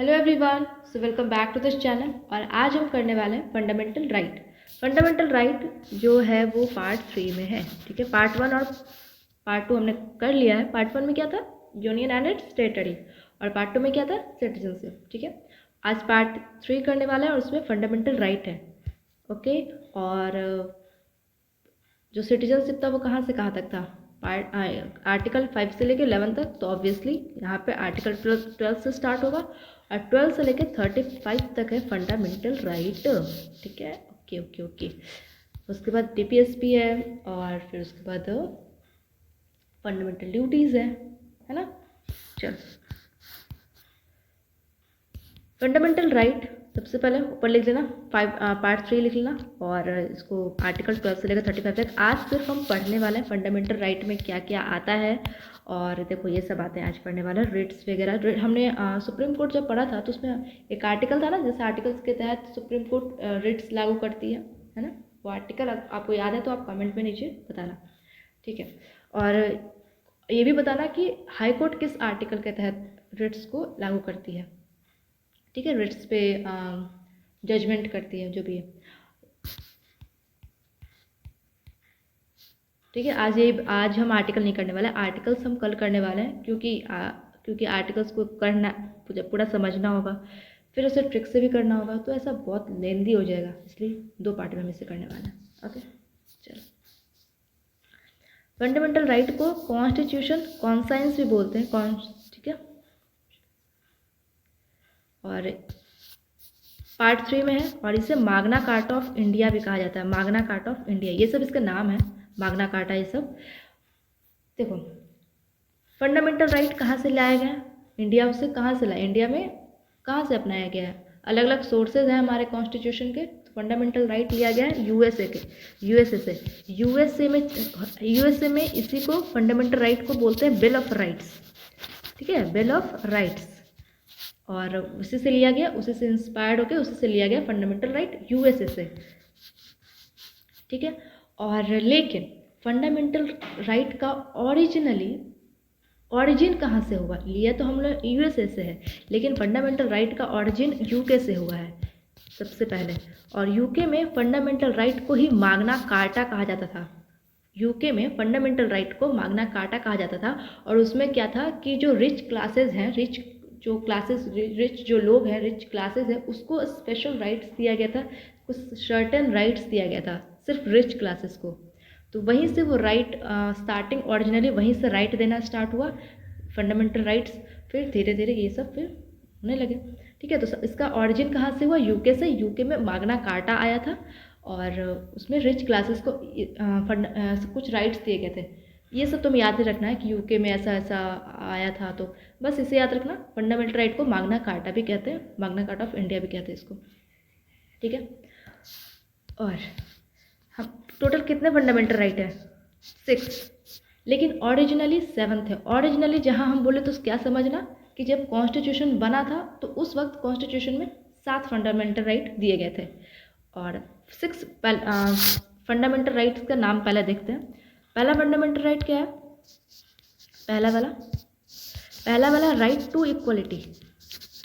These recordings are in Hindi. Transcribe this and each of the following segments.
Hello everyone, so welcome back to this channel. और आज हम करने वाले हैं फंडामेंटल राइट। फंडामेंटल राइट जो है वो पार्ट 3 में है। ठीक है, पार्ट 1 और पार्ट 2 हमने कर लिया है। पार्ट 1 में क्या था, यूनियन एंड इट्स टेरिटरी, और पार्ट 2 में क्या था, सिटीजनशिप। ठीक है, आज पार्ट 3 करने वाला है और उसमें फंडामेंटल राइट है। ओके, और जो सिटीजनशिप था वो कहाँ से कहाँ तक था, आर्टिकल 5 से लेके 11 तक। तो ऑब्वियसली यहाँ पे आर्टिकल 12 से स्टार्ट होगा और 12 से लेके 35 तक है फंडामेंटल राइट। ठीक है, ओके ओके ओके। उसके बाद DPSP है और फिर उसके बाद फंडामेंटल ड्यूटीज़ है ना। चल, फंडामेंटल राइट सबसे पहले ऊपर लिख लेना, पार्ट 3 लिख लेना, और इसको आर्टिकल 12 से लेकर 35 तक आज सिर्फ हम पढ़ने वाले हैं फंडामेंटल राइट में क्या क्या आता है। और देखो ये सब बातें आज पढ़ने वाला है। रिट्स वगैरह हमने सुप्रीम कोर्ट जब पढ़ा था तो उसमें एक आर्टिकल था ना, जैसे आर्टिकल्स के तहत सुप्रीम कोर्ट रिट्स लागू करती है ना। वो आर्टिकल आपको याद है तो आप कमेंट में नीचे बताना। ठीक है, और ये भी बताना कि हाई कोर्ट किस आर्टिकल के तहत रिट्स को लागू करती है। ठीक है, रिट्स पे जजमेंट करती है जो भी है। ठीक है, आज हम आर्टिकल नहीं करने वाले, आर्टिकल्स हम कल करने वाले हैं, क्योंकि आर्टिकल्स को करना पूरा समझना होगा, फिर उसे ट्रिक से भी करना होगा, तो ऐसा बहुत लेंदी हो जाएगा, इसलिए 2 पार्ट में हम इसे करने वाले हैं। ओके, चलो। फंडामेंटल राइट को कॉन्स्टिट्यूशन कॉन्साइंस भी बोलते हैं। ठीक है, और पार्ट 3 में है, और इसे माग्ना कार्टा ऑफ इंडिया भी कहा जाता है। माग्ना कार्टा ऑफ इंडिया, ये सब इसका नाम है, माग्ना कार्टा ये सब। देखो, फंडामेंटल राइट कहाँ से लाया गया, इंडिया से कहाँ से लाया, इंडिया में कहाँ से अपनाया गया है। अलग अलग सोर्सेज हैं हमारे कॉन्स्टिट्यूशन के। तो फंडामेंटल राइट लिया गया है यूएसए से। यूएसए में इसी को फंडामेंटल राइट को बोलते हैं बिल ऑफ राइट्स। ठीक है, बिल ऑफ राइट्स, और उसी से लिया गया, उसी से इंस्पायर्ड होकर उसी से लिया गया फंडामेंटल राइट यूएसए से। ठीक है, और लेकिन फंडामेंटल राइट का ऑरिजिन कहाँ से हुआ, लिया तो हम लोग यूएसए से है, लेकिन फंडामेंटल राइट का ऑरिजिन यूके से हुआ है सबसे पहले। और यूके में फंडामेंटल राइट को ही माग्ना कार्टा कहा जाता था। यूके में फंडामेंटल राइट को माग्ना कार्टा कहा जाता था, और उसमें क्या था कि जो रिच क्लासेस हैं, रिच जो लोग हैं, रिच क्लासेस हैं, उसको स्पेशल राइट्स दिया गया था, कुछ सर्टेन राइट्स दिया गया था सिर्फ रिच क्लासेस को। तो वहीं से वो राइट स्टार्टिंग ओरिजिनली वहीं से राइट देना स्टार्ट हुआ, फंडामेंटल राइट्स। फिर धीरे धीरे ये सब फिर होने लगे। ठीक है, तो इसका ओरिजिन कहाँ से हुआ, यूके से। यूके में माग्ना कार्टा आया था, और उसमें रिच क्लासेस को कुछ राइट्स दिए गए थे। ये सब तुम्हें याद ही रखना है कि यूके में ऐसा ऐसा आया था, तो बस इसे याद रखना। फंडामेंटल राइट को माग्ना कार्टा भी कहते हैं, माग्ना कार्टा ऑफ इंडिया भी कहते हैं इसको। ठीक है, और हम टोटल कितने फंडामेंटल राइट है, 6, लेकिन ओरिजिनली 7 थे। ओरिजिनली जहाँ हम बोले तो क्या समझना कि जब कॉन्स्टिट्यूशन बना था तो उस वक्त कॉन्स्टिट्यूशन में 7 फंडामेंटल राइट दिए गए थे, और 6 फंडामेंटल राइट्स का नाम पहले देखते हैं। पहला फंडामेंटल राइट क्या है, पहला वाला right to equality.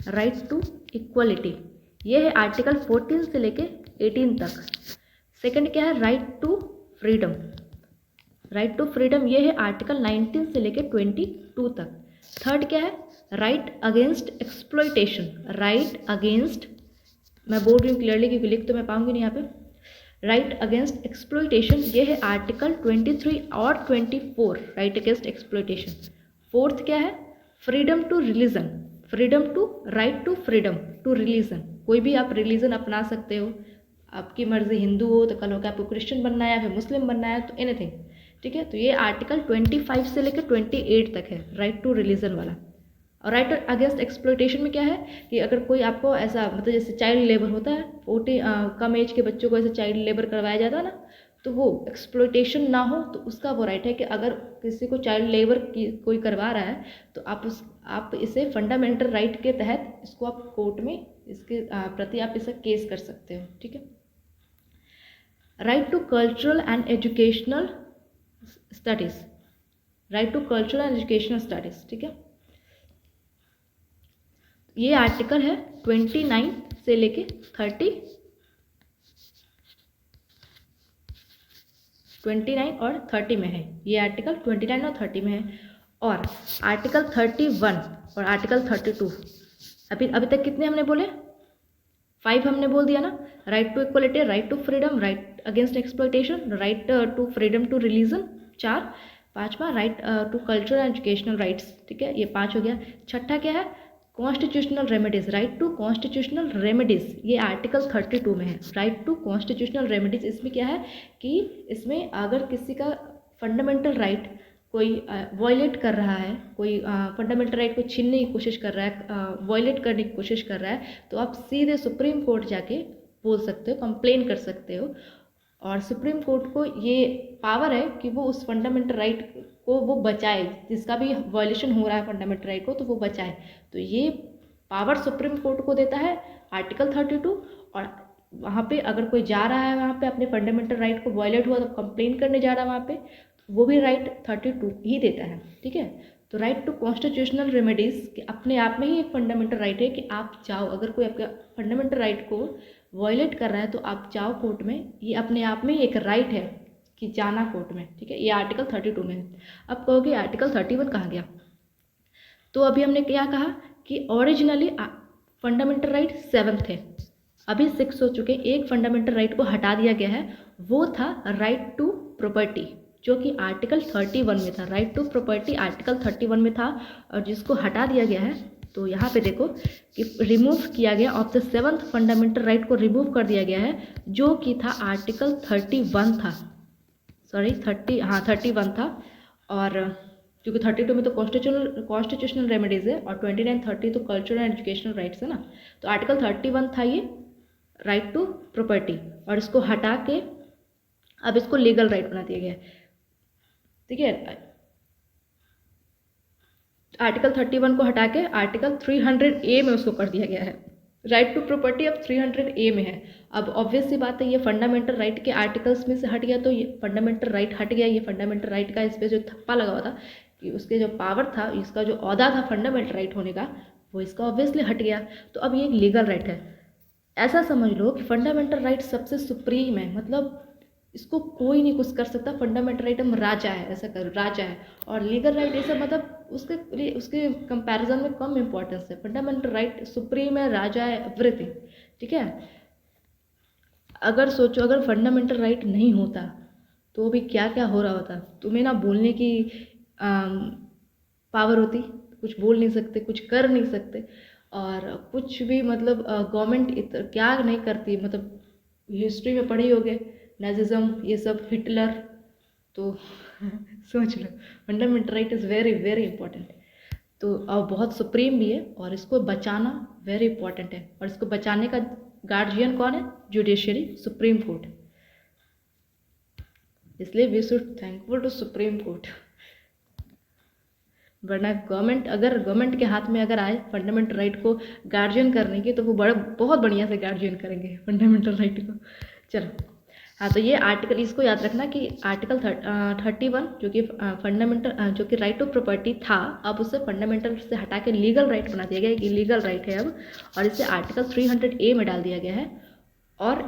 Right to equality ये है आर्टिकल 14 से लेके 18 तक। सेकंड क्या है, right to freedom. Right to freedom ये है आर्टिकल 19 से लेके 22 तक। थर्ड क्या है, right against exploitation. Right against, मैं बोल रही हूँ क्लियरली क्योंकि लिख तो मैं पाऊंगी नहीं यहाँ पे। राइट अगेंस्ट एक्सप्लॉयटेशन ये है आर्टिकल 23 और 24, राइट अगेंस्ट एक्सप्लॉयटेशन। फोर्थ क्या है, freedom to religion. Freedom to, right to freedom to religion, कोई भी आप रिलीजन अपना सकते हो, आपकी मर्जी। हिंदू हो तो कल हो के आपको क्रिश्चियन बनना है या फिर मुस्लिम बनना है, तो एनीथिंग। ठीक है, तो ये आर्टिकल 25 से लेकर 28 तक है, राइट टू रिलीजन वाला। और राइट अगेंस्ट एक्सप्लॉयटेशन में क्या है कि अगर कोई आपको ऐसा, मतलब जैसे चाइल्ड लेबर होता है, 40 कम एज के बच्चों को ऐसे चाइल्ड लेबर करवाया जाता है ना, तो वो एक्सप्लॉयटेशन ना हो, तो उसका वो राइट है कि अगर किसी को चाइल्ड लेबर की कोई करवा रहा है तो आप इसे फंडामेंटल राइट के तहत इसको आप कोर्ट में इसके प्रति आप इसे केस कर सकते हो। ठीक है, right to cultural and educational studies. Right to cultural and educational studies. ठीक है, ये आर्टिकल है 29 से लेके 29 और 30 में है। ये आर्टिकल 29 और 30 में है। और आर्टिकल 31 और आर्टिकल 32, अभी तक कितने हमने बोले? 5 हमने बोल दिया ना। Right to equality, right to freedom, right against exploitation, right to freedom to religion, 4। 5वां right to cultural and educational rights, ठीक है, ये 5 हो गया। 6ठा क्या है? Constitutional remedies, right to constitutional remedies, ये आर्टिकल 32 में है। राइट टू कॉन्स्टिट्यूशनल रेमेडीज, इसमें क्या है कि इसमें अगर किसी का फंडामेंटल राइट कोई वायलेट कर रहा है, कोई फंडामेंटल राइट को छीनने की कोशिश कर रहा है, वायलेट करने की कोशिश कर रहा है, तो आप सीधे सुप्रीम कोर्ट जाके बोल सकते हो, कंप्लेन कर सकते हो। और सुप्रीम कोर्ट को ये पावर है कि वो उस फंडामेंटल राइट को वो बचाए, जिसका भी वायलेशन हो रहा है फंडामेंटल राइट को, तो वो बचाए। तो ये पावर सुप्रीम कोर्ट को देता है आर्टिकल 32। और वहाँ पे अगर कोई जा रहा है, वहाँ पे अपने फंडामेंटल राइट को वायलेट हुआ तो कंप्लेन करने जा रहा है वहाँ पे, वो भी राइट 32 ही देता है, ठीक है। तो राइट टू कॉन्स्टिट्यूशनल रेमेडीज अपने आप में ही एक फंडामेंटल राइट है कि आप चाहो, अगर कोई आपके फंडामेंटल राइट को वायलेट कर रहा है तो आप जाओ कोर्ट में, ये अपने आप में ही एक राइट है कि जाना कोर्ट में, ठीक है। ये आर्टिकल 32 में है। अब कहोगे आर्टिकल 31 कहाँ गया? तो अभी हमने क्या कहा कि ओरिजिनली फंडामेंटल राइट 7 थे, अभी 6 हो चुके। एक फंडामेंटल राइट को हटा दिया गया है, वो था राइट टू प्रॉपर्टी, जो कि आर्टिकल 31 में था। राइट टू प्रॉपर्टी आर्टिकल 31 में था, और जिसको हटा दिया गया है, तो यहाँ पे देखो कि रिमूव किया गया, of the 7th fundamental right को रिमूव कर दिया गया है, जो कि था आर्टिकल 31 था, सॉरी 31 था। और क्योंकि 32 में तो कॉन्स्टिट्यूशनल रेमेडीज है, और 29 30 तो कल्चरल एंड एजुकेशनल राइट्स है ना। तो आर्टिकल 31 था ये राइट टू प्रॉपर्टी, और इसको हटा के अब इसको लीगल राइट बना दिया गया है, ठीक है। आर्टिकल 31 को हटा के आर्टिकल 300A में उसको कर दिया गया है। राइट टू प्रॉपर्टी अब 300A में है। अब ऑब्वियस सी बात है, ये फंडामेंटल राइट के आर्टिकल्स में से हट गया, तो ये फंडामेंटल राइट हट गया। ये फंडामेंटल राइट का इस पर जो थप्पा लगा हुआ था कि उसके जो पावर था, इसका जो ओहदा था फंडामेंटल राइट होने का, वो इसका ऑब्वियसली हट गया। तो अब ये एक लीगल राइट है। ऐसा समझ लो कि फंडामेंटल राइट सबसे सुप्रीम है, मतलब इसको कोई नहीं कुछ कर सकता। फंडामेंटल राइट हम राजा है, ऐसा कर राजा है। और लीगल राइट ऐसा मतलब उसके कंपैरिजन में कम इंपॉर्टेंस है। फंडामेंटल राइट सुप्रीम है, राजा है, एवरीथिंग, ठीक है। अगर सोचो, अगर फंडामेंटल राइट नहीं होता तो भी क्या क्या हो रहा होता। तुम्हें ना बोलने की पावर होती, कुछ बोल नहीं सकते, कुछ कर नहीं सकते, और कुछ भी मतलब गवर्नमेंट क्या नहीं करती। मतलब हिस्ट्री में पढ़े होगे नाजिज्म, ये सब, हिटलर, तो सोच लो fundamental right is very very important. तो अब बहुत सुप्रीम भी है, और इसको बचाना वेरी इंपॉर्टेंट है। और इसको बचाने का गार्जियन कौन है? Judiciary, supreme court. इसलिए we should thankful to supreme court. वरना अगर गवर्नमेंट के हाथ में अगर आए फंडामेंटल राइट को गार्जियन करने की, तो वो बहुत बढ़िया से गार्जियन करेंगे फंडामेंटल राइट को। चलो, हाँ, तो ये आर्टिकल, इसको याद रखना कि आर्टिकल 31 जो कि फंडामेंटल, जो कि राइट टू प्रॉपर्टी था, अब उसे फंडामेंटल से हटा के लीगल राइट बना दिया गया है कि लीगल राइट है अब, और इसे आर्टिकल 300A में डाल दिया गया है। और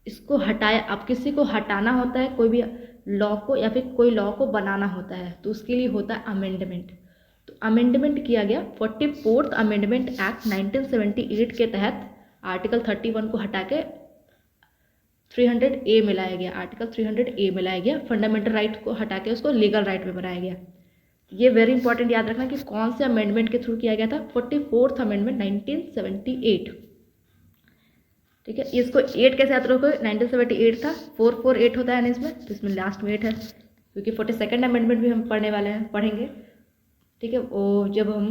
इसको हटाया, अब किसी को हटाना होता है कोई भी लॉ को, या फिर कोई लॉ को बनाना होता है, तो उसके लिए होता है अमेंडमेंट। तो अमेंडमेंट किया गया 44th अमेंडमेंट एक्ट 1978 के तहत आर्टिकल 31 को हटा के 300A में लाया गया। आर्टिकल 300A में लाया गया, फंडामेंटल राइट को हटा के उसको लीगल राइट में बनाया गया। ये वेरी इंपॉर्टेंट याद रखना कि कौन से अमेंडमेंट के थ्रू किया गया था। 44th अमेंडमेंट 1978, ठीक है। इसको 8 कैसे याद रखोगे? 1978 था, 448 होता है ना इसमें, तो इसमें लास्ट में 8 है, क्योंकि 42nd अमेंडमेंट भी हम पढ़ेंगे, ठीक है। वो जब हम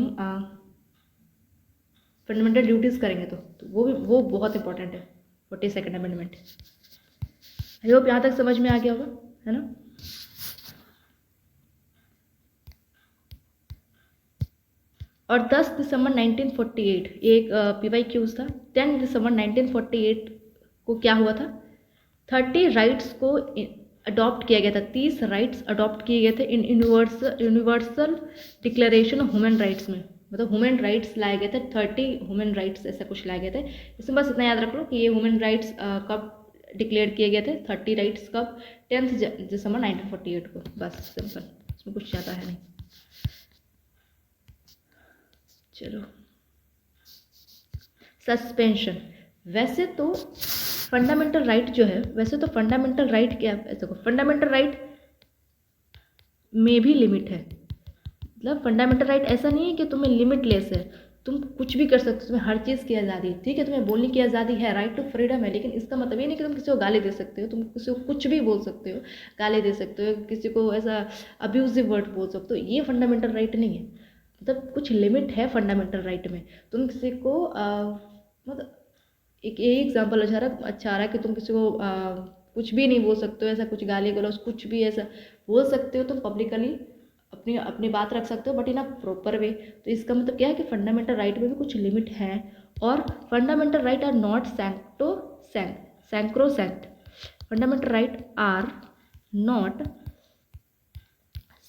फंडामेंटल ड्यूटीज़ करेंगे तो वो बहुत इंपॉर्टेंट है 42nd अमेंडमेंट। आई होप यहाँ तक समझ में आ गया होगा, है ना। और 10 दिसंबर 1948 एक PYQs था। 10 दिसंबर 1948 को क्या हुआ था? 30 राइट्स को अडॉप्ट किया गया था। 30 राइट्स अडॉप्ट किए गए थे in universal declaration of human rights में। मतलब ह्यूमन राइट्स लाए गए थे, 30 ह्यूमन राइट्स ऐसा कुछ लाए गए थे। इसमें बस इतना याद रख लो कि ये ह्यूमन राइट्स कब डिक्लेयर किए गए थे, 30 राइट्स कब, 10 दिसंबर 1948 को, बस सिंपल, इसमें कुछ ज़्यादा है नहीं। चलो, सस्पेंशन। वैसे तो फंडामेंटल राइट जो है, वैसे तो फंडामेंटल राइट क्या है, देखो फंडामेंटल राइट में भी लिमिट है। मतलब फंडामेंटल राइट ऐसा नहीं है कि तुम्हें लिमिटलेस है, तुम कुछ भी कर सकते हो, तुम्हें हर चीज़ की आज़ादी है, ठीक है, तुम्हें बोलने की आज़ादी है, राइट टू फ्रीडम है, लेकिन इसका मतलब ये नहीं कि तुम किसी को गाली दे सकते हो, तुम किसी को कुछ भी बोल सकते हो, गाली दे सकते हो, किसी को ऐसा अब्यूजिव वर्ड बोल सकते हो, ये फंडामेंटल राइट नहीं है। मतलब कुछ लिमिट है फंडामेंटल राइट में। तुम किसी को मतलब एक यही एग्जाम्पल अच्छा आ रहा है कि तुम किसी को कुछ भी नहीं बोल सकते हो, ऐसा कुछ गाली गलौज कुछ भी ऐसा बोल सकते हो, तुम पब्लिकली अपनी अपनी बात रख सकते हो, but in a proper way. तो इसका मतलब क्या है कि फंडामेंटल राइट में भी कुछ लिमिट है, और fundamental right are not sacrosanct. Fundamental right are not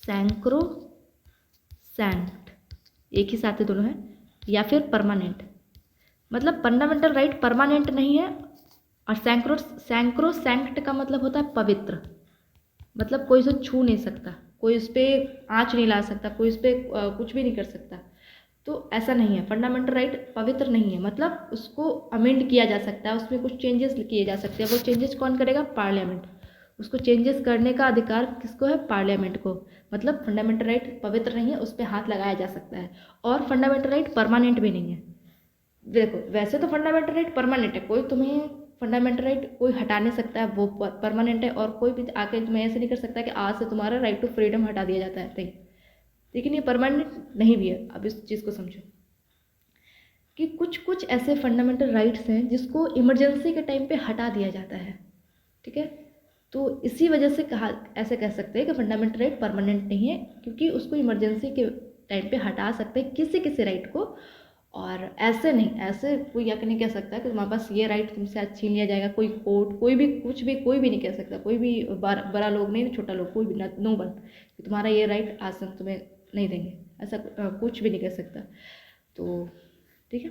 sacrosanct, एक ही साथ दोनों हैं, या फिर परमानेंट। मतलब फंडामेंटल राइट परमानेंट नहीं है, और सैंक्रोसैंक्ट का मतलब होता है पवित्र। मतलब कोई उसे छू नहीं सकता, कोई उस पर आँच नहीं ला सकता, कोई उस पर कुछ भी नहीं कर सकता। तो ऐसा नहीं है, फंडामेंटल राइट पवित्र नहीं है, मतलब उसको अमेंड किया जा सकता है, उसमें कुछ चेंजेस किए जा सकते हैं। वो चेंजेस कौन करेगा? पार्लियामेंट। उसको चेंजेस करने का अधिकार किसको है? पार्लियामेंट को। मतलब फंडामेंटल राइट पवित्र नहीं है, उस पर हाथ लगाया जा सकता है। और फंडामेंटल राइट परमानेंट भी नहीं है। देखो वैसे तो फंडामेंटल राइट परमानेंट है, कोई तुम्हें फंडामेंटल राइट कोई हटा नहीं सकता है, वो परमानेंट है, और कोई भी आके तुम्हें ऐसे नहीं कर सकता कि आज से तुम्हारा राइट टू फ्रीडम हटा दिया जाता है, नहीं। लेकिन ये परमानेंट नहीं भी है। अब इस चीज़ को समझो कि कुछ कुछ ऐसे फंडामेंटल राइट्स हैं जिसको इमरजेंसी के टाइम पे हटा दिया जाता है, ठीक है। तो इसी वजह से कहा, ऐसे कह सकते हैं कि फंडामेंटल राइट परमानेंट नहीं है, क्योंकि उसको इमरजेंसी के टाइम पे हटा सकते हैं किसी किसी राइट को, और ऐसे नहीं, ऐसे कोई यह नहीं कह सकता कि तुम्हारे पास ये राइट तुमसे आज छीन लिया जाएगा। कोई कोर्ट, कोई भी, कुछ भी, कोई भी नहीं कह सकता, कोई भी बड़ा लोग नहीं, छोटा लोग, कोई भी, नो वन, कि तुम्हारा ये राइट आज से तुम्हें नहीं देंगे, ऐसा कुछ भी नहीं कह सकता। तो ठीक है,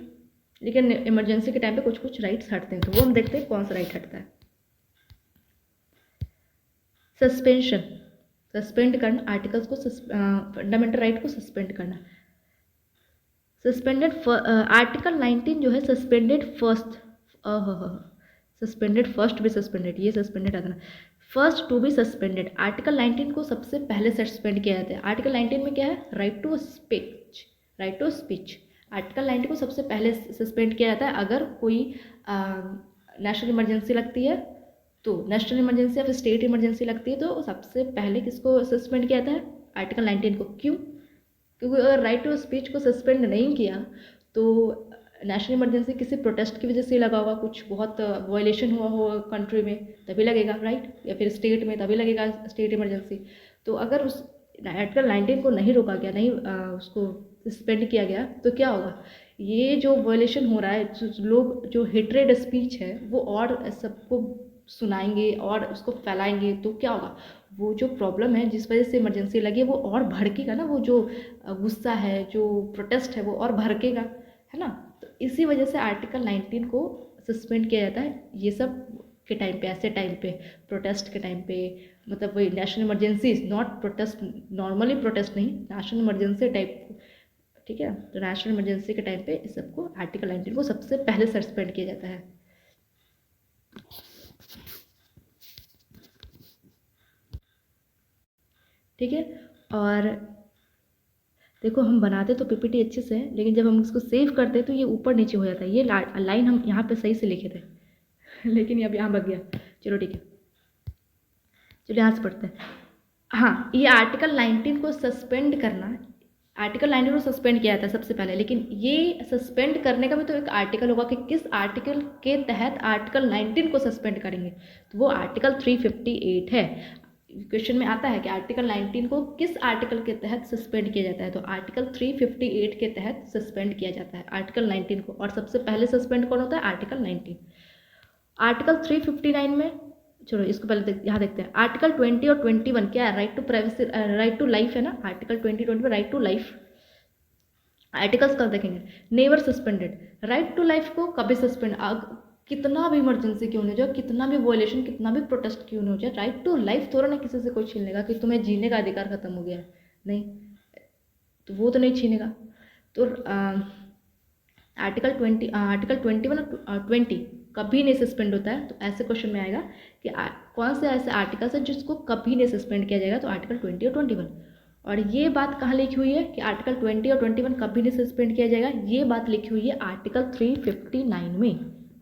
लेकिन इमरजेंसी के टाइम पे कुछ कुछ राइट्स हटते हैं, तो वो हम देखते हैं कौन सा राइट हटता है। सस्पेंशन, सस्पेंड करना, आर्टिकल्स को, फंडामेंटल राइट को सस्पेंड करना। सस्पेंडेड आर्टिकल 19 जो है सस्पेंडेड फर्स्ट, सस्पेंडेड फर्स्ट भी सस्पेंडेड, ये सस्पेंडेड आता ना, first to be suspended. Article 19 को सबसे पहले सस्पेंड किया जाता है। आर्टिकल 19 में क्या है? Right to speech, right to speech. Article 19 को सबसे पहले सस्पेंड किया जाता है अगर कोई नेशनल इमरजेंसी लगती है, तो नेशनल इमरजेंसी या फिर स्टेट इमरजेंसी लगती है, तो सबसे पहले किसको सस्पेंड किया जाता है? आर्टिकल 19 को। क्यों? क्योंकि अगर राइट टू स्पीच को सस्पेंड नहीं किया तो नेशनल इमरजेंसी किसी प्रोटेस्ट की वजह से लगा होगा, कुछ बहुत वायलेशन हुआ होगा कंट्री में, तभी लगेगा, राइट, या फिर स्टेट में तभी लगेगा स्टेट इमरजेंसी। तो अगर उस आर्टिकल 19 को नहीं रोका गया, नहीं उसको सस्पेंड किया गया, तो क्या होगा? ये जो वायलेशन हो रहा है, लोग जो हेट्रेड स्पीच है वो और सबको सुनाएंगे और उसको फैलाएंगे, तो क्या होगा? वो जो प्रॉब्लम है जिस वजह से इमरजेंसी लगी है वो और भड़केगा ना, वो जो गुस्सा है, जो प्रोटेस्ट है, वो और भड़केगा, है ना। तो इसी वजह से आर्टिकल 19 को सस्पेंड किया जाता है, ये सब के टाइम पे, ऐसे टाइम पे, प्रोटेस्ट के टाइम पे, मतलब वही national emergency, not protest, normally protest नहीं, नेशनल इमरजेंसी टाइप, ठीक है। तो नेशनल इमरजेंसी के टाइम पे इस सबको, आर्टिकल 19 को सबसे पहले सस्पेंड किया जाता है। ठीक है, और देखो हम बनाते तो पीपीटी अच्छे से है, लेकिन जब हम इसको सेव करते तो ये ऊपर नीचे हो जाता है। ये लाइन हम यहाँ पे सही से लिखे थे लेकिन अब यहाँ बग गया। चलो ठीक है, चलो यहाँ से पढ़ते हैं। हाँ, ये आर्टिकल 19 को सस्पेंड करना, आर्टिकल 19 को सस्पेंड किया जाता है सबसे पहले, लेकिन ये सस्पेंड करने का भी तो एक आर्टिकल होगा कि किस आर्टिकल के तहत आर्टिकल 19 को सस्पेंड करेंगे, तो वो आर्टिकल 358 है। क्वेश्चन में आता है कि आर्टिकल 19 को किस आर्टिकल के तहत सस्पेंड किया जाता है, तो आर्टिकल 358 के तहत सस्पेंड किया जाता है आर्टिकल 19 को। और सबसे पहले सस्पेंड कौन होता है? आर्टिकल 19। आर्टिकल 359 में, चलो इसको पहले यहाँ देखते हैं। आर्टिकल 20 और 21 क्या है? Right to privacy, right to life है ना। आर्टिकल 20 में राइट टू लाइफ, आर्टिकल्स कल देखेंगे। Never suspended, right to life को कभी सस्पेंड, कितना भी इमरजेंसी क्यों नहीं हो जाए, कितना भी वॉयलेशन, कितना भी प्रोटेस्ट क्यों नहीं हो जाए, राइट टू लाइफ थोड़ा ना किसी से कोई छीन लेगा कि तुम्हें जीने का अधिकार खत्म हो गया है, नहीं, तो वो तो नहीं छीनेगा। तो आर्टिकल 21 और 20 कभी नहीं सस्पेंड होता है। तो ऐसे क्वेश्चन में आएगा कि कौन से ऐसे आर्टिकल्स है जिसको कभी नहीं सस्पेंड किया जाएगा, तो आर्टिकल 20 और 21। और ये बात कहाँ लिखी हुई है कि आर्टिकल 20 और 21 कभी नहीं सस्पेंड किया जाएगा, ये बात लिखी हुई है आर्टिकल 359 में,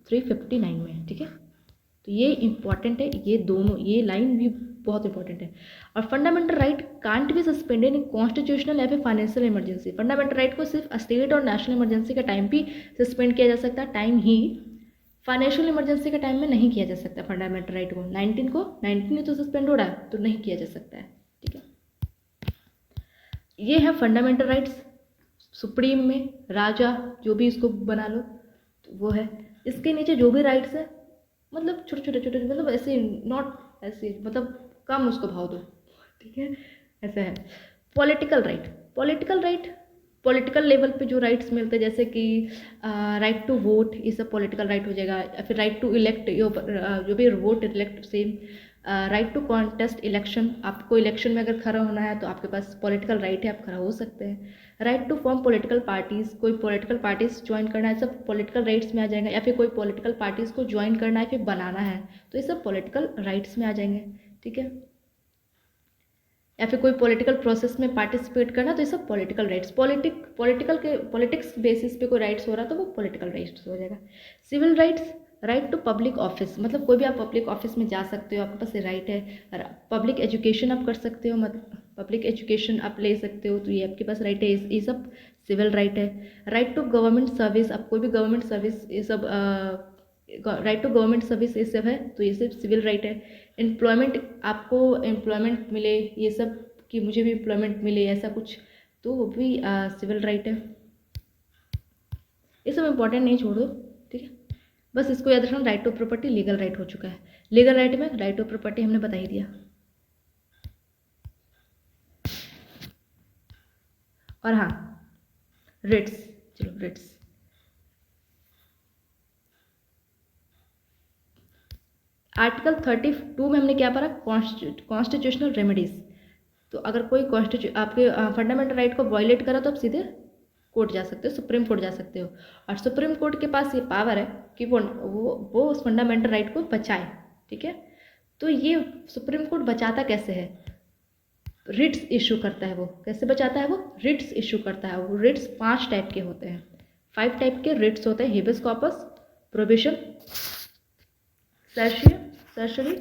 359 में, ठीक है। तो ये इंपॉर्टेंट है, ये दोनों, ये लाइन भी बहुत इंपॉर्टेंट है। और fundamental right can't be suspended in constitutional या फिर फाइनेंशियल इमरजेंसी। फंडामेंटल राइट को सिर्फ स्टेट और नेशनल इमरजेंसी का टाइम भी सस्पेंड किया जा सकता है, टाइम ही, फाइनेंशियल इमरजेंसी का टाइम में नहीं किया जा सकता फंडामेंटल राइट को। 19 में तो सस्पेंड हो रहा है, तो नहीं किया जा सकता है, ठीक है। ये है फंडामेंटल राइट्स। सुप्रीम में राजा, जो भी इसको बना लो, तो वो है। इसके नीचे जो भी राइट्स है, मतलब छोटे छोटे, मतलब ऐसे नॉट ऐसे, मतलब कम उसको भाव दो, ठीक है, ऐसा है। पॉलिटिकल राइट, पॉलिटिकल लेवल पे जो राइट्स मिलते हैं, जैसे कि राइट टू वोट, ये सब पॉलिटिकल राइट हो जाएगा। या फिर राइट टू इलेक्ट, जो भी vote elect, same. Right to contest election, आपको इलेक्शन में अगर खड़ा होना है तो आपके पास पॉलिटिकल राइट है, आप खड़ा हो सकते हैं। Right to form political parties, कोई पॉलिटिकल पार्टीज ज्वाइन करना है, सब पॉलिटिकल राइट्स में आ जाएगा। या फिर कोई पॉलिटिकल पार्टीज़ को ज्वाइन करना है, फिर बनाना है, तो ये सब पॉलिटिकल राइट्स में आ जाएंगे, ठीक है। या फिर कोई पॉलिटिकल प्रोसेस में पार्टिसिपेट करना, तो ये सब पॉलिटिकल राइट्स। पॉलिटिक्स बेसिस पे कोई राइट्स हो रहा तो वो पॉलिटिकल राइट्स हो जाएगा। Civil rights, right to public office, मतलब कोई भी आप पब्लिक ऑफिस में जा सकते हो, आपके पास ये राइट है। पब्लिक एजुकेशन आप कर सकते हो, मतलब पब्लिक एजुकेशन आप ले सकते हो, तो ये आपके पास राइट है, ये सब सिविल राइट है। राइट टू गवर्नमेंट सर्विस, आप कोई भी गवर्नमेंट सर्विस, ये सब राइट टू गवर्नमेंट सर्विस, ये सब है, तो ये सब सिविल राइट है। एम्प्लॉयमेंट, आपको एम्प्लॉयमेंट मिले, ये सब कि मुझे भी एम्प्लॉयमेंट मिले, ऐसा कुछ, तो वो भी सिविल राइट है। ये सब इंपॉर्टेंट नहीं, छोड़ दो, ठीक है। बस इसको याद रखना, right to property legal right हो चुका है। लीगल राइट में राइट टू प्रॉपर्टी हमने बता ही दिया। और हाँ, रिट्स, चलो रिट्स, आर्टिकल 32 में हमने क्या पढ़ा, कॉन्स्टिट्यूशनल रेमेडीज। तो अगर कोई आपके फंडामेंटल राइट को वायलेट करा तो आप सीधे कोर्ट जा सकते हो, सुप्रीम कोर्ट जा सकते हो। और सुप्रीम कोर्ट के पास ये पावर है कि वो उस फंडामेंटल राइट को बचाए, ठीक है। तो ये सुप्रीम कोर्ट बचाता कैसे है, रिट्स इशू करता है। वो कैसे बचाता है, वो रिट्स इशू करता है। वो रिट्स 5 टाइप के होते हैं, 5 टाइप के रिट्स होते हैं। हेबियस कॉर्पस, प्रोविशन, सर्शरी,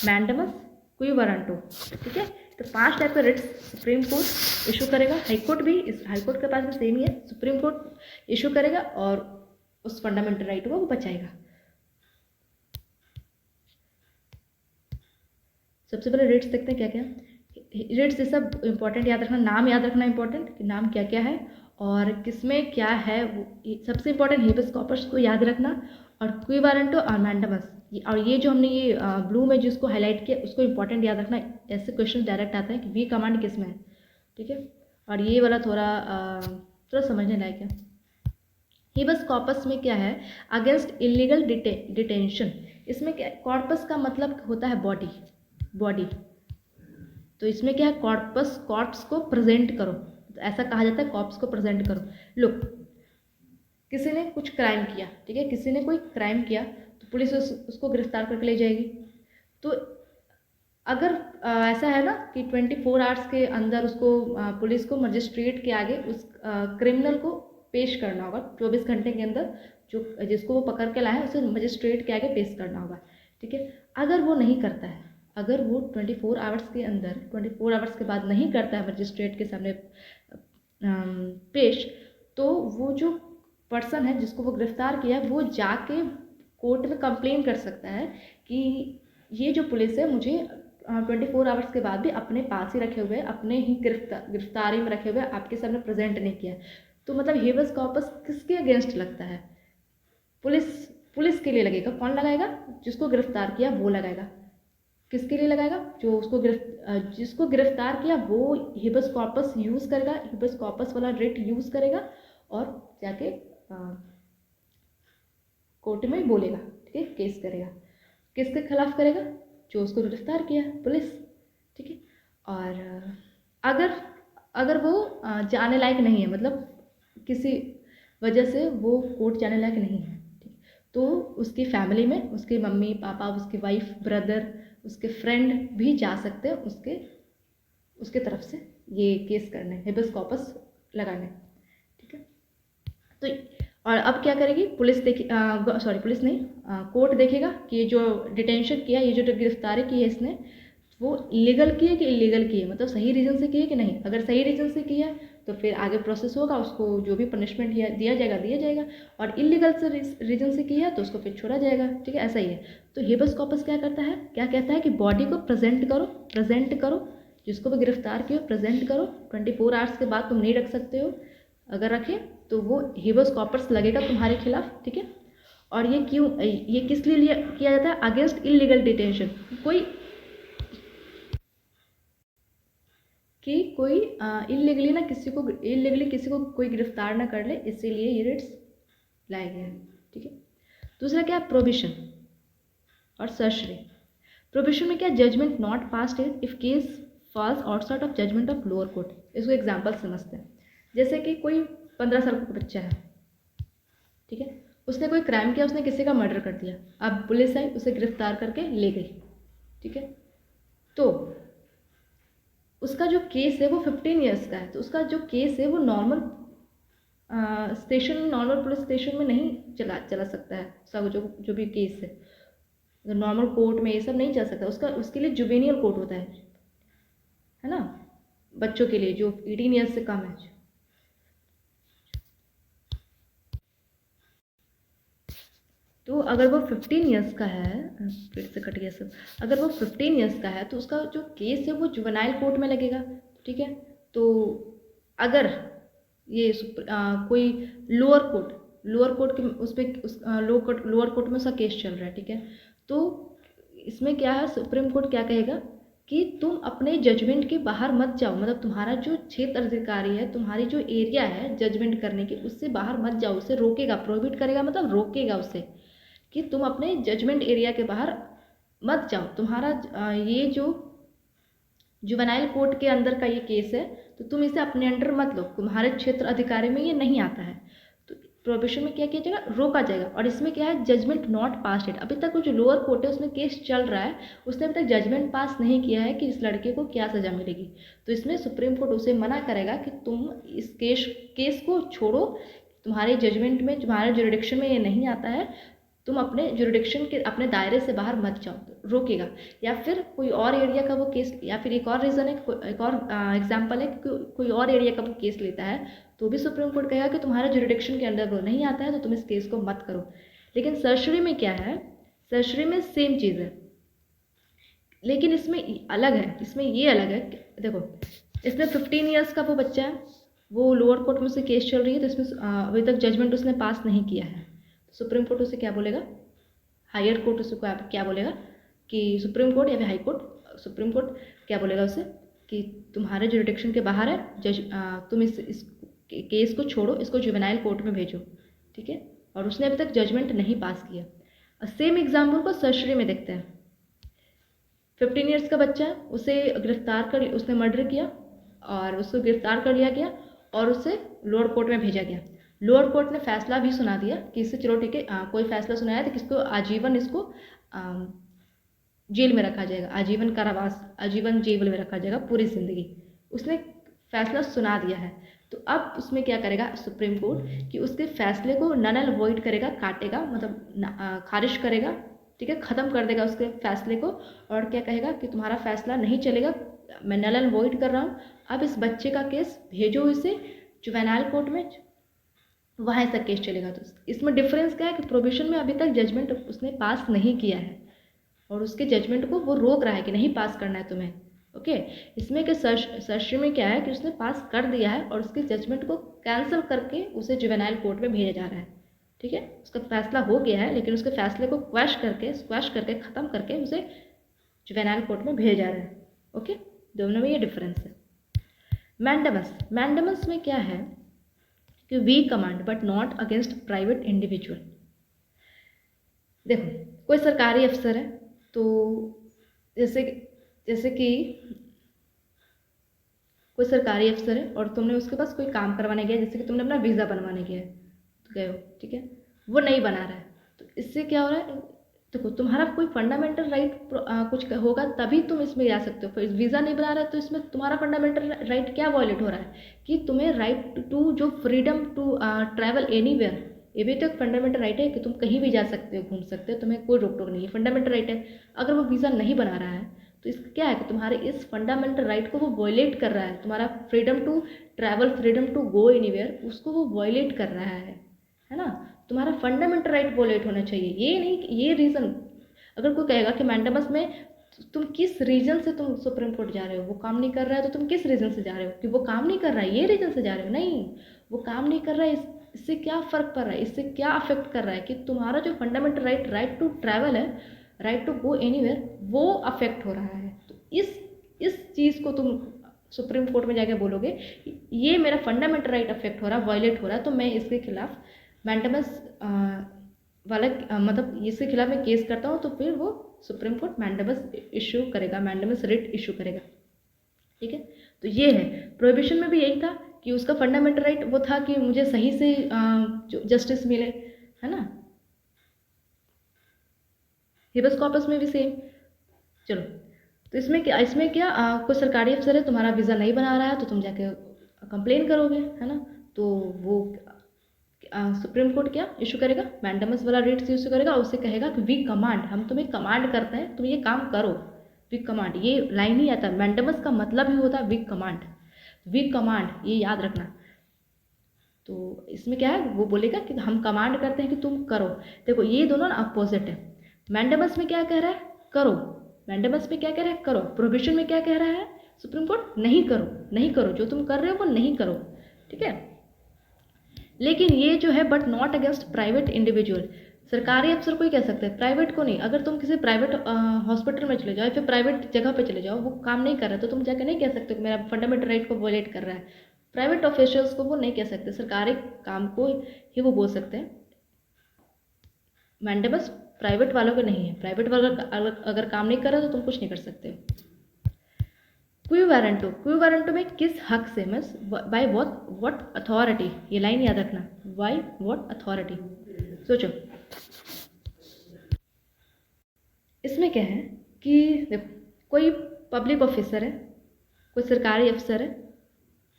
मैंडमस, क्वी वारंटो, ठीक है। तो 5 टाइप के रिट्स सुप्रीम कोर्ट इशू करेगा। हाईकोर्ट भी, इस हाईकोर्ट के पास भी सेम ही है, सुप्रीम कोर्ट इशू करेगा और उस फंडामेंटल राइट को वो बचाएगा। सबसे पहले रिट्स देखते हैं क्या क्या रिट्स, ये सब इंपॉर्टेंट याद रखना, नाम याद रखना इंपॉर्टेंट कि नाम क्या क्या है और किसमें क्या है। वो सबसे इंपॉर्टेंट हेबियस कॉर्पस को याद रखना, और क्वी वारंटो और मैंडमस। और ये जो हमने ये ब्लू में जिसको हाईलाइट किया उसको इंपॉर्टेंट याद रखना। ऐसे क्वेश्चन डायरेक्ट आता है कि वी कमांड किस में है, ठीक है। और ये वाला थोड़ा समझने लायक है। हेबियस कॉर्पस में क्या है, अगेंस्ट इलीगल डिटेंशन। इसमें क्या, कॉर्पस का मतलब होता है बॉडी। तो इसमें क्या है, कॉर्प्स को प्रेजेंट करो, तो ऐसा कहा जाता है, कॉर्प्स को प्रेजेंट करो। लुक, किसी ने कुछ क्राइम किया, ठीक है, किसी ने कोई क्राइम किया तो पुलिस उसको गिरफ्तार करके ले जाएगी। तो अगर ऐसा है ना कि 24 आवर्स के अंदर उसको पुलिस को मजिस्ट्रेट के आगे उस क्रिमिनल को पेश करना होगा। 24 घंटे के अंदर जो जिसको वो पकड़ के लाए हैं उसे मजिस्ट्रेट के आगे पेश करना होगा, ठीक है। अगर वो नहीं करता है, अगर वो 24 आवर्स के अंदर, 24 आवर्स के बाद नहीं करता है मजिस्ट्रेट के सामने पेश, तो वो जो पर्सन है जिसको वो गिरफ्तार किया है वो जाके कोर्ट में कंप्लेन कर सकता है कि ये जो पुलिस है मुझे 24 आवर्स के बाद भी अपने पास ही रखे हुए, अपने ही गिरफ्तारी में रखे हुए आपके सामने प्रेजेंट नहीं किया। तो मतलब हेबियस कॉर्पस किसके अगेंस्ट लगता है, पुलिस के लिए लगेगा। कौन लगाएगा, जिसको गिरफ्तार किया वो लगाएगा। किसके लिए लगाएगा? जो उसको जिसको गिरफ्तार किया वो हिबस कॉर्पस यूज़ करेगा, हिबस कॉर्पस वाला रिट यूज़ करेगा और जाके कोर्ट में बोलेगा, ठीक है, केस करेगा। किसके खिलाफ करेगा? जो उसको गिरफ्तार किया, पुलिस, ठीक है। और अगर अगर वो जाने लायक नहीं है, मतलब किसी वजह से वो कोर्ट जाने लायक नहीं है, ठीक, तो उसकी फैमिली में उसके मम्मी पापा, उसकी वाइफ, ब्रदर, उसके फ्रेंड भी जा सकते हैं उसके तरफ से ये केस करने, हेबस कॉर्पस लगाने, ठीक है। तो और अब क्या करेगी पुलिस? सॉरी पुलिस नहीं, कोर्ट देखेगा कि ये जो डिटेंशन किया, ये जो गिरफ्तारी की है इसने, वो लीगल की है कि इलीगल की है, मतलब सही रीज़न से की है कि नहीं। अगर सही रीज़न से की है तो फिर आगे प्रोसेस होगा, उसको जो भी पनिशमेंट दिया जाएगा, और इलीगल से रीज़न से की है तो उसको फिर छोड़ा जाएगा, ठीक है। ऐसा ही है। तो हेबस कॉर्पस क्या करता है, क्या कहता है कि बॉडी को प्रेजेंट करो, जिसको भी गिरफ्तार किया प्रेजेंट करो, 24 आवर्स के बाद तुम नहीं रख सकते हो, अगर रखें तो वो हेबस कॉर्पस लगेगा तुम्हारे खिलाफ, ठीक है। और ये किस लिए किया जाता है? Against illegal detention. कोई इलीगली किसी को कोई गिरफ्तार ना कर ले, इसीलिए ये रिट्स लाए गए हैं, ठीक है। दूसरा क्या है? प्रोविशन और सर्शरी। प्रोविशन में क्या? Judgment not passed if case falls outside of judgment of lower court. इसको एग्जाम्पल समझते हैं। जैसे कि कोई 15 साल का बच्चा है, ठीक है, उसने कोई क्राइम किया, उसने किसी का मर्डर कर दिया। अब पुलिस आई, उसे गिरफ्तार करके ले गई, ठीक है। तो उसका जो केस है वो 15 ईयर्स का है, तो उसका जो केस है वो नॉर्मल पुलिस स्टेशन में नहीं चला सकता है। सब जो भी केस है नॉर्मल कोर्ट में ये सब नहीं चल सकता। उसके लिए जुवेनियल कोर्ट होता है ना, बच्चों के लिए जो 18 ईयर्स से कम है। तो अगर वो 15 ईयर्स का है, फिर से कट गया सब, अगर वो 15 ईयर्स का है तो उसका जो केस है वो जुवेनाइल कोर्ट में लगेगा, ठीक है। तो अगर ये कोई लोअर कोर्ट के उस पर लोअर कोर्ट में उसका केस चल रहा है, ठीक है, तो इसमें क्या है, सुप्रीम कोर्ट क्या कहेगा कि तुम अपने जजमेंट के बाहर मत जाओ, मतलब तुम्हारा जो क्षेत्र अधिकारी है, तुम्हारी जो एरिया है जजमेंट करने की, उससे बाहर मत जाओ, उसे रोकेगा, प्रोहिबिट करेगा, मतलब रोकेगा उसे कि तुम अपने जजमेंट एरिया के बाहर मत जाओ। तुम्हारा ये जो जुवेनाइल कोर्ट के अंदर का ये केस है तो तुम इसे अपने अंडर मत लो, तुम्हारे क्षेत्र अधिकारी में ये नहीं आता है। तो प्रोहिबिशन में क्या किया जाएगा? रोका जाएगा। और इसमें क्या है? Judgment not passed it. अभी तक वो जो लोअर कोर्ट है उसमें केस चल रहा है, उसने अभी तक जजमेंट पास नहीं किया है कि इस लड़के को क्या सज़ा मिलेगी। तो इसमें सुप्रीम कोर्ट उसे मना करेगा कि तुम इस केस को छोड़ो, तुम्हारे जजमेंट में, तुम्हारे जुरिडिक्शन में ये नहीं आता है, तुम अपने जुरिडिक्शन के, अपने दायरे से बाहर मत जाओ, रोकेगा। या फिर कोई और एरिया का वो केस, या फिर एक और रीज़न है, एक और एग्जांपल है कि कोई और एरिया का वो केस लेता है तो भी सुप्रीम कोर्ट कहेगा कि तुम्हारे जुरिडिक्शन के अंडर वो नहीं आता है तो तुम इस केस को मत करो। लेकिन सर्शरी में क्या है? सर्शरी में सेम चीज़ है, लेकिन इसमें अलग है। इसमें ये अलग है, देखो इसमें 15 ईयर्स का वो बच्चा है, वो लोअर कोर्ट में से केस चल रही है, तो इसमें अभी तक जजमेंट उसने पास नहीं किया है। सुप्रीम कोर्ट उसे क्या बोलेगा? हायर कोर्ट उसे क्या बोलेगा कि सुप्रीम कोर्ट या फिर हाई कोर्ट, सुप्रीम कोर्ट क्या बोलेगा उसे कि तुम्हारे जुरिडिक्शन के बाहर है, तुम इस केस को छोड़ो, इसको जुवेनाइल कोर्ट में भेजो, ठीक है। और उसने अभी तक जजमेंट नहीं पास किया। सेम एग्जाम्पल को सर्शरी में देखते हैं। 15 ईयर्स का बच्चा है, उसने मर्डर किया और उसको गिरफ्तार कर लिया गया और उसे लोअर कोर्ट में भेजा गया। लोअर कोर्ट ने फैसला भी सुना दिया कि इससे, चलो ठीक है, कोई फैसला सुनाया तो किसको आजीवन इसको जेल में रखा जाएगा, आजीवन कारावास, आजीवन जेल में रखा जाएगा पूरी ज़िंदगी। उसने फैसला सुना दिया है। तो अब उसमें क्या करेगा सुप्रीम कोर्ट कि उसके फैसले को नल एंड वॉइड करेगा, काटेगा, मतलब खारिज करेगा, ठीक है, ख़त्म कर देगा उसके फैसले को। और क्या कहेगा कि तुम्हारा फैसला नहीं चलेगा, मैं नल एंड वॉइड कर रहा हूँ, अब इस बच्चे का केस भेजो इसे जुवेनाइल कोर्ट में, वहाँ इसका केस चलेगा। तो इसमें डिफरेंस क्या है कि प्रोविशन में अभी तक जजमेंट उसने पास नहीं किया है और उसके जजमेंट को वो रोक रहा है कि नहीं पास करना है तुम्हें, ओके। इसमें कि सर्शरी में क्या है कि उसने पास कर दिया है और उसके जजमेंट को कैंसिल करके उसे जुवेनाइल कोर्ट में भेजा जा रहा है, ठीक है। उसका फैसला हो गया है लेकिन उसके फैसले को स्क्वैश करके ख़त्म करके उसे जुवेनाइल कोर्ट में भेजा जा रहा है। ओके, दोनों में ये डिफरेंस है। मैंडेमस, मैंडेमस में क्या है कि we command but not against private individual. देखो, कोई सरकारी अफसर है, तो जैसे कि कोई सरकारी अफसर है और तुमने उसके पास कोई काम करवाने गया, जैसे कि तुमने अपना वीज़ा बनवाने गया है, तो गए हो, ठीक है, वो नहीं बना रहा है, तो इससे क्या हो रहा है, देखो तुम्हारा कोई फंडामेंटल राइट कुछ होगा तभी तुम इसमें जा सकते हो। वीज़ा नहीं बना रहा है तो इसमें तुम्हारा फंडामेंटल राइट क्या वॉयलेट हो रहा है कि तुम्हें राइट टू जो फ्रीडम टू ट्रैवल एनीवेयर, ये भी तो एक फंडामेंटल राइट है कि तुम कहीं भी जा सकते हो, घूम सकते हो, तुम्हें कोई रोक टोक नहीं है, फंडामेंटल राइट है। अगर वो वीज़ा नहीं बना रहा है तो इसका क्या है कि तुम्हारे इस फंडामेंटल राइट को वो वॉयलेट कर रहा है, तुम्हारा freedom to travel, freedom to go anywhere, उसको वो वॉयलेट कर रहा है ना। तुम्हारा फंडामेंटल राइट वॉयलेट होना चाहिए, ये नहीं कि ये रीज़न। अगर कोई कहेगा कि मैंडेमस में तुम किस रीज़न से तुम सुप्रीम कोर्ट जा रहे हो, वो काम नहीं कर रहा है तो तुम किस रीज़न से जा रहे हो, कि वो काम नहीं कर रहा है ये रीज़न से जा रहे हो, नहीं, वो काम नहीं कर रहा है, इससे क्या फ़र्क पड़ रहा है, इससे क्या अफेक्ट कर रहा है कि तुम्हारा जो फंडामेंटल राइट टू ट्रैवल है, राइट टू गो एनीवेयर, वो अफेक्ट हो रहा है। तो इस चीज़ को तुम सुप्रीम कोर्ट में जाके बोलोगे ये मेरा फंडामेंटल राइट अफेक्ट हो रहा है, वायलेट हो रहा है, तो मैं इसके खिलाफ मैंडेमस वाला मतलब इसके खिलाफ मैं केस करता हूँ, तो फिर वो सुप्रीम कोर्ट मैंडेमस इशू करेगा, मैंडेमस रिट इशू करेगा, ठीक है। तो ये है, प्रोहिबिशन में भी यही था कि उसका फंडामेंटल राइट वो था कि मुझे सही से जस्टिस मिले, है ना। हेबस कॉर्पस में भी सेम। चलो, तो इसमें क्या कोई सरकारी अफसर है, तुम्हारा वीज़ा नहीं बना रहा है, तो तुम जाके कंप्लेन करोगे, है ना। तो वो सुप्रीम कोर्ट क्या इशू करेगा, मैंडेमस वाला रेट्स इशू करेगा, और उससे कहेगा कि वी कमांड, हम तुम्हें कमांड करते हैं, तुम ये काम करो, वी कमांड, ये लाइन ही आता है, मैंडेमस का मतलब ही होता है वी कमांड, वी कमांड, ये याद रखना। तो इसमें क्या है, वो बोलेगा कि हम कमांड करते हैं कि तुम करो। देखो ये दोनों ना अपोजिट है, मैंडेमस में क्या कह रहा है, करो, मैंडेमस में क्या कह रहा है, करो, प्रोहिबिशन में क्या कह रहा है सुप्रीम कोर्ट, नहीं करो, नहीं करो, जो तुम कर रहे हो वो नहीं करो, ठीक है। लेकिन ये जो है but not against private individual, सरकारी अफसर को ही कह सकते हैं, प्राइवेट को नहीं। अगर तुम किसी प्राइवेट हॉस्पिटल में चले जाओ या फिर प्राइवेट जगह पे चले जाओ, वो काम नहीं कर रहा है, तो तुम जाकर नहीं कह सकते कि मेरा फंडामेंटल राइट को वॉयलेट कर रहा है। प्राइवेट ऑफिशियल्स को वो नहीं कह सकते, सरकारी काम को ही वो बोल सकते हैं। मैंडेमस प्राइवेट वालों को नहीं है, प्राइवेट वाला अगर काम नहीं कर रहा तो तुम कुछ नहीं कर सकते। क्यू वारंटो में किस हक से, मीन्स बाय व्हाट अथॉरिटी, ये लाइन याद रखना, बाय व्हाट अथॉरिटी। सोचो, इसमें क्या है कि देखो, कोई पब्लिक ऑफिसर है, कोई सरकारी अफसर है,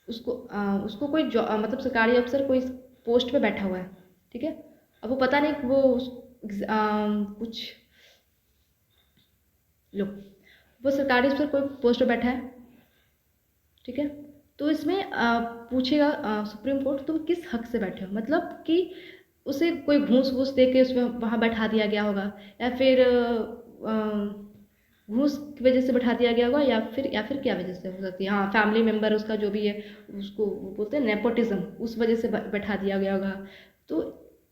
उसको कोई मतलब सरकारी अफसर कोई पोस्ट पे बैठा हुआ है, ठीक है। अब वो पता नहीं वो कुछ लो, वो सरकारी अफसर कोई पोस्ट पे बैठा है, ठीक है। तो इसमें पूछेगा सुप्रीम कोर्ट तुम किस हक से बैठे हो, मतलब कि उसे कोई घूस दे के उसमें वहाँ बैठा दिया गया होगा, या फिर घूस की वजह से बैठा दिया गया होगा, या फिर क्या वजह से हो सकती है, हाँ फैमिली मेम्बर उसका जो भी है, उसको बोलते हैं नेपोटिज्म, उस वजह से बैठा दिया गया होगा। तो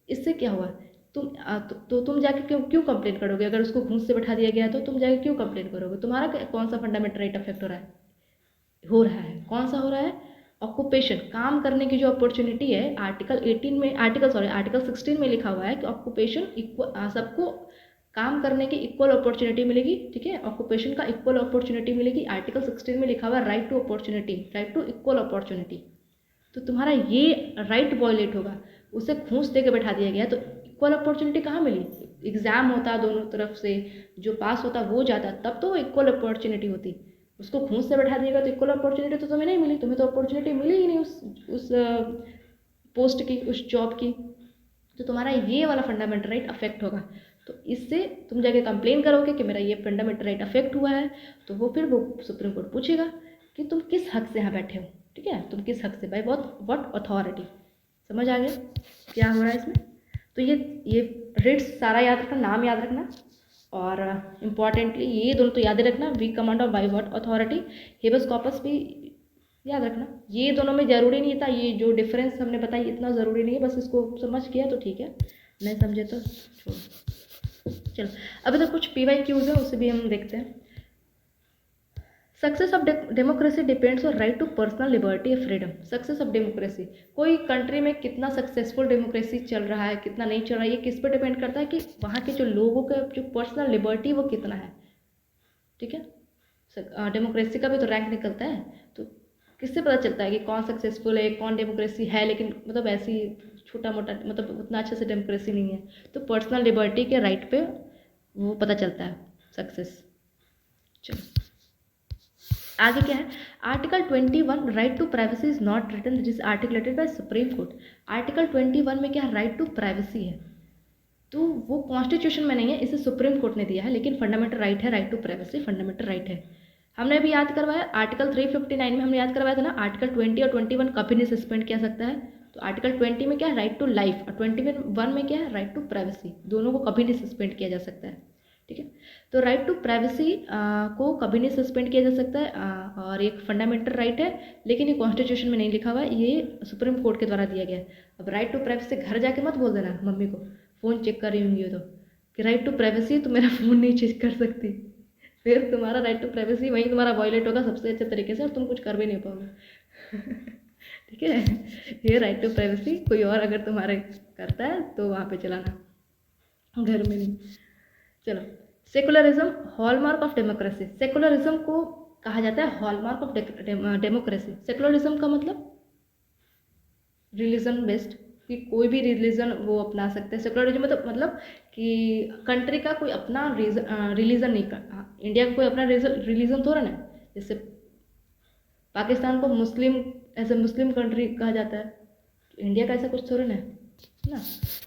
इससे क्या हुआ, तो तुम जाके क्यों कंप्लेन करोगे, अगर उसको घूस से बैठा दिया गया है तो तुम जाके क्यों कंप्लेन करोगे, तुम्हारा कौन सा फंडामेंटल राइट अफेक्ट हो रहा है, कौन सा हो रहा है, ऑक्यूपेशन, काम करने की जो अपॉर्चुनिटी है, आर्टिकल 16 में लिखा हुआ है कि ऑक्यूपेशन सबको काम करने की इक्वल अपॉर्चुनिटी मिलेगी, ठीक है, ऑक्यूपेशन का इक्वल अपॉर्चुनिटी मिलेगी। आर्टिकल 16 में लिखा हुआ है right to opportunity, right to equal opportunity. तो तुम्हारा ये राइट वॉयलेट होगा, उसे घूस दे के बैठा दिया गया, तो इक्वल अपॉर्चुनिटी कहाँ मिली, एग्जाम होता दोनों तरफ से, जो पास होता वो जाता, तब तो इक्वल अपॉर्चुनिटी होती। उसको घूस से बैठा दिएगा तो इक्वल अपॉर्चुनिटी तो तुम्हें नहीं मिली, तुम्हें तो अपॉर्चुनिटी मिली ही नहीं उस पोस्ट की, उस जॉब की। तो तुम्हारा ये वाला फंडामेंटल राइट अफेक्ट होगा। तो इससे तुम जाके कंप्लेन करोगे कि मेरा ये फंडामेंटल राइट अफेक्ट हुआ है, तो वो फिर वो सुप्रीम कोर्ट पूछेगा कि तुम किस हक से यहाँ बैठे हो, ठीक है, तुम किस हक से, बाय व्हाट अथॉरिटी। समझ आ गया क्या हो रहा है इसमें। तो ये रेट्स सारा याद रखना, नाम याद रखना, और इम्पॉर्टेंटली ये दोनों तो याद रखना, वी कमांड और by what authority. Habeas corpus भी याद रखना, ये दोनों में ज़रूरी नहीं था, ये जो डिफरेंस हमने बताई इतना ज़रूरी नहीं है, बस इसको समझ किया तो ठीक है, नहीं समझे तो छोड़ो। चलो, अभी तो कुछ PYQs है, उसे भी हम देखते हैं। Success of democracy depends on right to personal liberty और फ्रीडम। सक्सेस ऑफ डेमोक्रेसी, कोई कंट्री में कितना सक्सेसफुल डेमोक्रेसी चल रहा है कितना नहीं चल रहा है, ये किस पर डिपेंड करता है कि वहाँ के जो लोगों का जो पर्सनल लिबर्टी वो कितना है। ठीक है, डेमोक्रेसी का भी तो रैंक निकलता है, तो किससे पता चलता है कि कौन सक्सेसफुल है, कौन डेमोक्रेसी है लेकिन मतलब ऐसी छोटा मोटा मतलब उतना अच्छे से डेमोक्रेसी नहीं है। तो पर्सनल लिबर्टी के राइट पे वो पता चलता है सक्सेस। चलो आगे क्या है, article 21 right to privacy is not written, this is articulated by supreme court. Article 21 में क्या राइट टू प्राइवेसी है, तो वो कॉन्स्टिट्यूशन में नहीं है, इसे सुप्रीम कोर्ट ने दिया है, लेकिन फंडामेंटल राइट है, right to privacy fundamental right है। हमने भी याद करवाया आर्टिकल 359 में हमने याद करवाया था ना, आर्टिकल 20 और 21 कभी नहीं सस्पेंड किया सकता है। तो आर्टिकल 20 में क्या है राइट टू लाइफ और 21 में क्या है राइट टू प्राइवेसी, दोनों को कभी नहीं सस्पेंड किया जा सकता है। ठीक है, तो राइट टू प्राइवेसी को कभी नहीं सस्पेंड किया जा सकता है और एक फंडामेंटल राइट है, लेकिन ये कॉन्स्टिट्यूशन में नहीं लिखा हुआ है, ये सुप्रीम कोर्ट के द्वारा दिया गया है। अब राइट टू प्राइवेसी घर जाके मत बोल देना मम्मी को, फ़ोन चेक कर रही होंगी तो कि राइट टू प्राइवेसी तो मेरा फ़ोन नहीं चेक कर सकती, फिर तुम्हारा राइट टू प्राइवेसी वहीं तुम्हारा वॉयलेट होगा सबसे अच्छे तरीके से और तुम कुछ कर भी नहीं पाओगे। ठीक है, ये राइट टू प्राइवेसी कोई और अगर तुम्हारे करता है तो वहाँ पे चलाना, घर में नहीं। चलो, secularism hallmark of democracy. Secularism को कहा जाता है हॉलमार्क ऑफ डेमोक्रेसी। सेकुलरिज्म का मतलब रिलीजन बेस्ड, कि कोई भी रिलीजन वो अपना सकते हैं। सेकुलरिज्म मतलब कि कंट्री का कोई अपना रिलीजन नहीं कर, इंडिया का कोई अपना रिलीजन थोड़ा ना, जैसे पाकिस्तान को मुस्लिम ऐसे मुस्लिम कंट्री कहा जाता है, तो इंडिया का ऐसा कुछ थोड़ा ना है ना।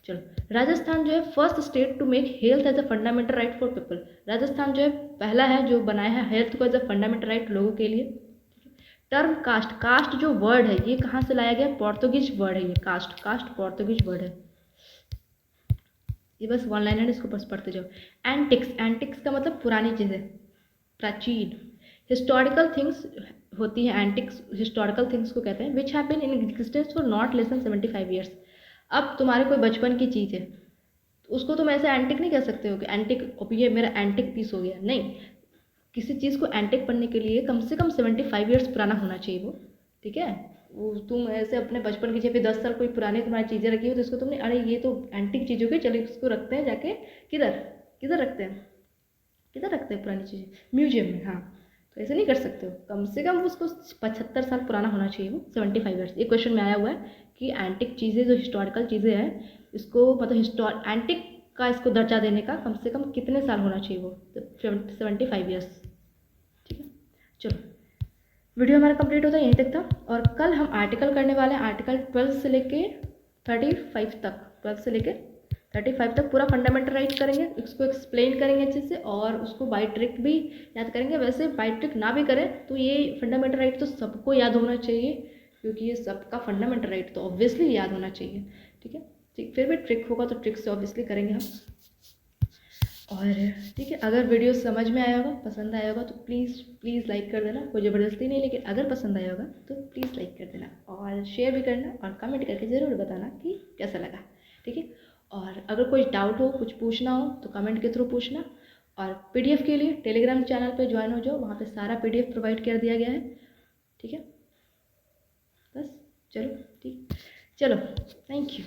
चलो, राजस्थान जो है first state to make health as a fundamental right for people. Rajasthan जो है पहला है जो बनाया है हेल्थ को एज अ फंडामेंटल राइट लोगों के लिए। टर्म कास्ट, कास्ट जो वर्ड है ये कहाँ से लाया गया, पोर्तुगीज वर्ड है ये कास्ट, कास्ट पोर्तुगीज वर्ड है। ये बस वन लाइन है, इसको बस पढ़ते जाओ। एंटिक्स, एंटिक्स का मतलब पुरानी चीज़ें, प्राचीन। हिस्टोरिकल थिंग्स होती है एंटिक्स, हिस्टोरिकल थिंग्स को कहते हैं, which have been in existence for not less than 75 years. अब तुम्हारे कोई बचपन की चीज़ है तो उसको तुम ऐसे एंटिक नहीं कह सकते हो कि एंटिक, अब ये मेरा एंटिक पीस हो गया, नहीं। किसी चीज़ को एंटिक बनने के लिए कम से कम 75 ईयर्स पुराना होना चाहिए वो। ठीक है, वो तुम ऐसे अपने बचपन की जब 10 साल कोई पुरानी तुम्हारी चीज़ें रखी हो तो इसको तुमने अरे ये तो एंटिक चीज़ हो गई, चलो इसको रखते हैं जाके किधर किधर रखते हैं, किधर रखते हैं पुरानी चीज़ें, म्यूजियम में। हाँ, तो ऐसे नहीं कर सकते हो, कम से कम उसको 75 साल पुराना होना चाहिए वो, 75 ईयर्स। ये क्वेश्चन में आया हुआ है कि एंटिक चीज़ें जो हिस्टोरिकल चीज़ें हैं इसको मतलब एंटिक का इसको दर्जा देने का कम से कम कितने साल होना चाहिए वो, 75 ईयर्स। ठीक है, चलो वीडियो हमारा कंप्लीट होता है यहीं तक था, और कल हम आर्टिकल करने वाले हैं, आर्टिकल 12 से लेके 35 तक, 12 से लेके 35 तक पूरा फंडामेंटल राइट करेंगे, इसको एक्सप्लेन करेंगे अच्छे से और उसको बाय ट्रिक भी याद करेंगे। वैसे बाय ट्रिक ना भी करें तो ये फंडामेंटल राइट तो सबको याद होना चाहिए, क्योंकि ये सबका फंडामेंटल राइट तो ऑब्वियसली याद होना चाहिए। ठीक है, ठीक, फिर भी ट्रिक होगा तो ट्रिक से ऑब्वियसली करेंगे हम। और ठीक है, अगर वीडियो समझ में आया होगा, पसंद आया होगा तो प्लीज़ लाइक कर देना, कोई ज़बरदस्ती नहीं, लेकिन अगर पसंद आया होगा तो प्लीज़ लाइक कर देना और शेयर भी करना और कमेंट करके ज़रूर बताना कि कैसा लगा। ठीक है, और अगर कोई डाउट हो, कुछ पूछना हो तो कमेंट के थ्रू पूछना, और पीडीएफ के लिए टेलीग्राम चैनल पे ज्वाइन हो जाओ, वहाँ पे सारा पीडीएफ प्रोवाइड कर दिया गया है। ठीक है, बस चलो ठीक, चलो थैंक यू।